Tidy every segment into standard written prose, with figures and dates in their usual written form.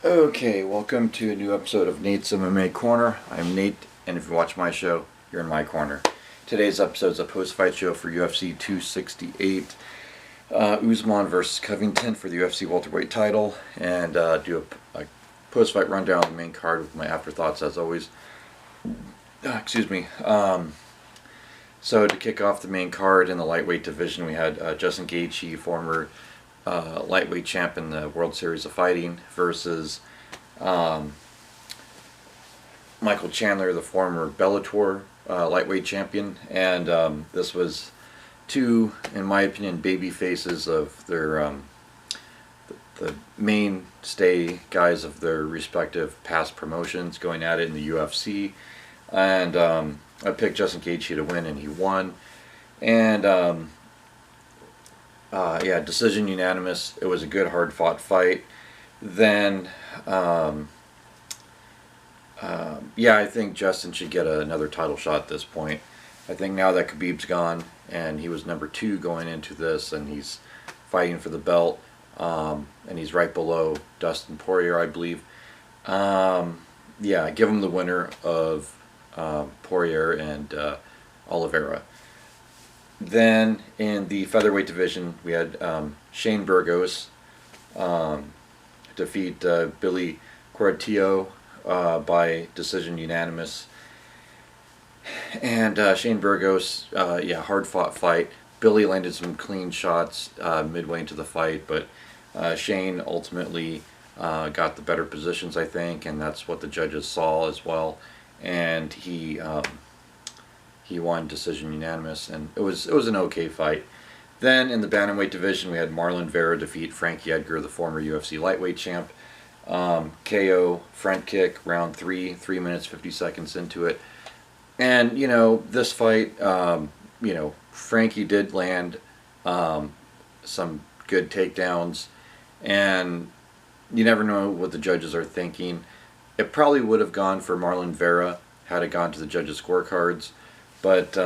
Okay, welcome to a new episode of Nate's MMA Corner. I'm Nate, and if you watch my show, you're in my corner. Today's episode is a post-fight show for UFC 268. Usman versus Covington for the UFC welterweight title, and do a post-fight rundown of the main card with my afterthoughts as always. Excuse me. So to kick off the main card in the lightweight division, we had Justin Gaethje, former lightweight champ in the World Series of Fighting, versus Michael Chandler, the former Bellator lightweight champion. And this was two, in my opinion, baby faces of their the mainstay guys of their respective past promotions going at it in the UFC. And I picked Justin Gaethje to win, and he won. And yeah, decision unanimous. It was a good, hard-fought fight. Then, yeah, I think Justin should get another title shot at this point. I think now that Khabib's gone, and he was number 2 going into this, and he's fighting for the belt, and he's right below Dustin Poirier, I believe. Yeah, give him the winner of Poirier and Oliveira. Then in the featherweight division, we had Shane Burgos defeat Billy Quarantillo by decision unanimous. And Shane Burgos, yeah, hard-fought fight. Billy landed some clean shots midway into the fight, but Shane ultimately got the better positions, I think, and that's what the judges saw as well. And he won decision unanimous, and it was an okay fight. Then in the bantamweight division, we had Marlon Vera defeat Frankie Edgar, the former UFC lightweight champ. KO, front kick, round 3, 3 minutes 50 seconds into it. And you know, this fight, you know, Frankie did land some good takedowns, and you never know what the judges are thinking. It probably would have gone for Marlon Vera had it gone to the judges' scorecards. But,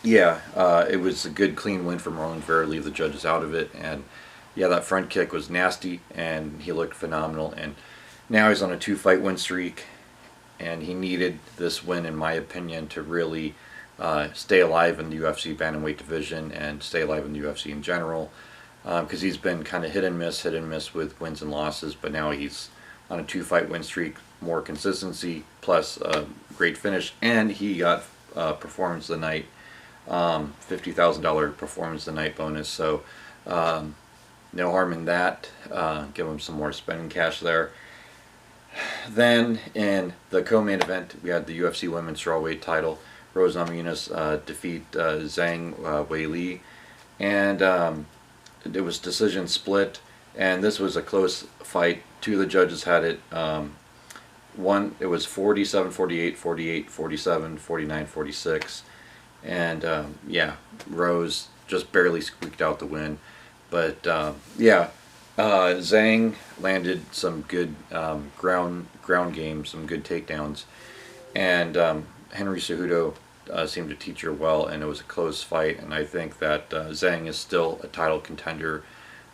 yeah, it was a good, clean win for Marlon Vera, leave the judges out of it. And, yeah, that front kick was nasty, and he looked phenomenal. And now he's on a 2-fight win streak, and he needed this win, in my opinion, to really stay alive in the UFC bantamweight division and stay alive in the UFC in general. Because he's been kind of hit and miss with wins and losses, but now he's on a 2-fight win streak, more consistency, plus a great finish, and he got performance of the night, $50,000 performance of the night bonus, so no harm in that. Give him some more spending cash there. Then in the co-main event, we had the UFC women's strawweight title. Rose Namajunas defeat Zhang Weili, and it was decision split, and this was a close fight. Two of the judges had it. It was 47-48, 48-47, 49-46, and yeah, Rose just barely squeaked out the win. But yeah, Zhang landed some good ground game, some good takedowns, and Henry Cejudo seemed to teach her well, and it was a close fight. And I think that Zhang is still a title contender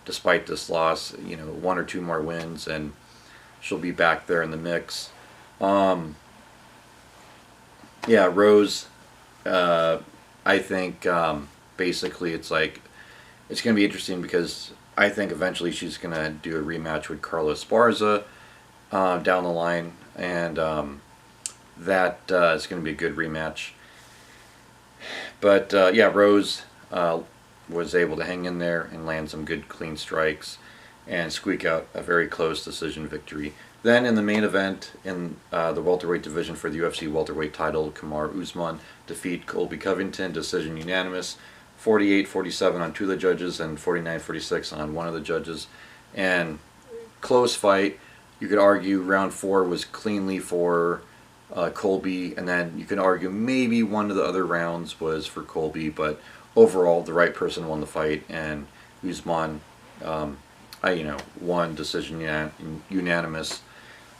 despite this loss. You know, 1 or 2 more wins, and she'll be back there in the mix. Yeah, Rose, I think basically it's like, it's going to be interesting because I think eventually she's going to do a rematch with Carla Esparza down the line, and that is going to be a good rematch. But yeah, Rose was able to hang in there and land some good clean strikes and squeak out a very close decision victory. Then in the main event in the welterweight division for the UFC welterweight title, Kamaru Usman defeat Colby Covington, decision unanimous, 48-47 on 2 of the judges and 49-46 on 1 of the judges. And close fight. You could argue round 4 was cleanly for Colby, and then you can argue maybe one of the other rounds was for Colby, but overall the right person won the fight, and Usman won decision unanimous.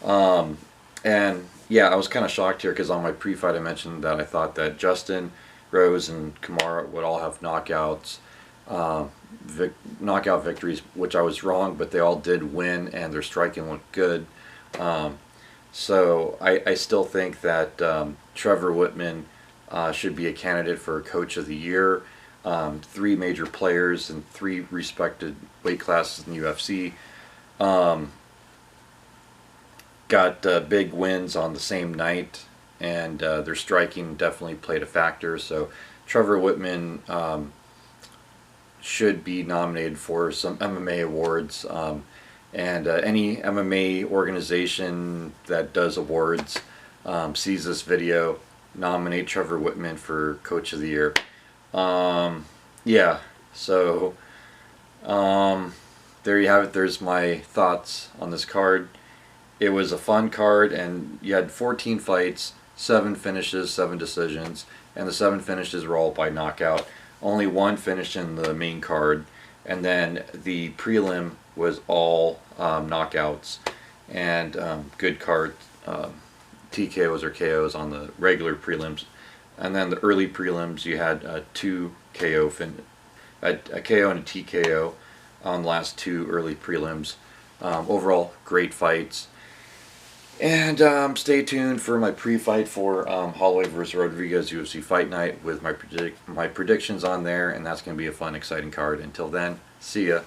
And yeah, I was kind of shocked here because on my pre-fight I mentioned that I thought that Justin, Rose, and Kamaru would all have knockouts. knockout victories, which I was wrong, but they all did win, and their striking looked good. Um, so I still think that Trevor Whitman should be a candidate for Coach of the Year. Three major players in three respected weight classes in the UFC. Um, got big wins on the same night, and their striking definitely played a factor. So Trevor Whitman should be nominated for some MMA awards. And any MMA organization that does awards sees this video, nominate Trevor Whitman for Coach of the Year. Yeah, so there you have it. There's my thoughts on this card. It was a fun card, and you had 14 fights, 7 finishes, 7 decisions, and the 7 finishes were all by knockout. Only one finished in the main card, and then the prelim was all knockouts, and good card, TKOs or KOs on the regular prelims. And then the early prelims, you had a KO and a TKO on the last 2 early prelims. Overall, great fights. And stay tuned for my pre-fight for Holloway vs. Rodriguez UFC Fight Night with my predictions on there, and that's going to be a fun, exciting card. Until then, see ya.